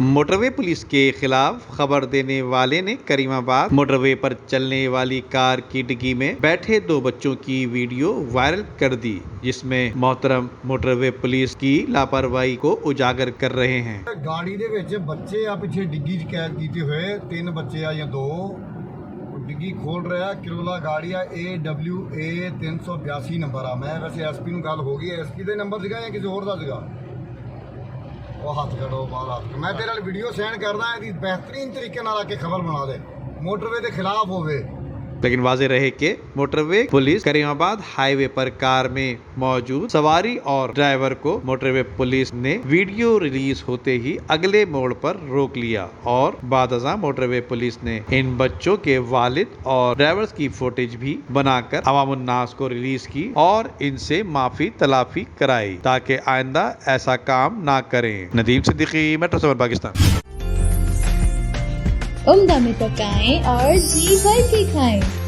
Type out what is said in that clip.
Motorway police के खिलाफ खबर देने वाले ने करीमाबाद मोटरवे पर चलने वाली कार की डिग्गी में बैठे 2 बच्चों की वीडियो वायरल कर दी, जिसमें मोहतरम मोटरवे पुलिस की लापरवाही को उजागर कर रहे हैं। गाड़ी दे विच बच्चे आ पिछे डिग्गी च कैद कीते हुए 3 बच्चे आ या 2 डिग्गी खोल रहा किरोला गाड़ी आ AWA 382 नंबर आ। मैं वैसे SP ਨੂੰ ਗੱਲ ਹੋ ਗਈ SP ਦੇ ਨੰਬਰ ਸੀਗਾ ਜਾਂ ਕਿਸੇ ਹੋਰ ਦਾ ਸੀਗਾ। ਉਹ ਹੱਥ ਕੱਢੋ ਬਾਹਰ ਹੱਥ। ਮੈਂ ਤੇਰੇ ਨਾਲ ਵੀਡੀਓ ਸੈਂਡ ਕਰਦਾ ਇਹਦੀ बेहतरीन तरीके ਨਾਲ ਆ ਕੇ ਖਬਰ ਬਣਾ ਦੇ मोटरवे के खिलाफ होवे। लेकिन वाजे रहे कि मोटरवे पुलिस करीमाबाद हाईवे पर कार में मौजूद सवारी और ड्राइवर को मोटरवे पुलिस ने वीडियो रिलीज होते ही अगले मोड़ पर रोक लिया और बादशाह मोटरवे पुलिस ने इन बच्चों के वालिद और ड्राइवर्स की फुटेज भी बनाकर अवामुन्नास को रिलीज की और इनसे माफी तलाफी कराई ताकि आइंदा ऐसा काम ना करें। नदीम सिद्दीकी, मेट्रो 7 पाकिस्तान। उम्दा में पकाएं और जी भर के खाएं।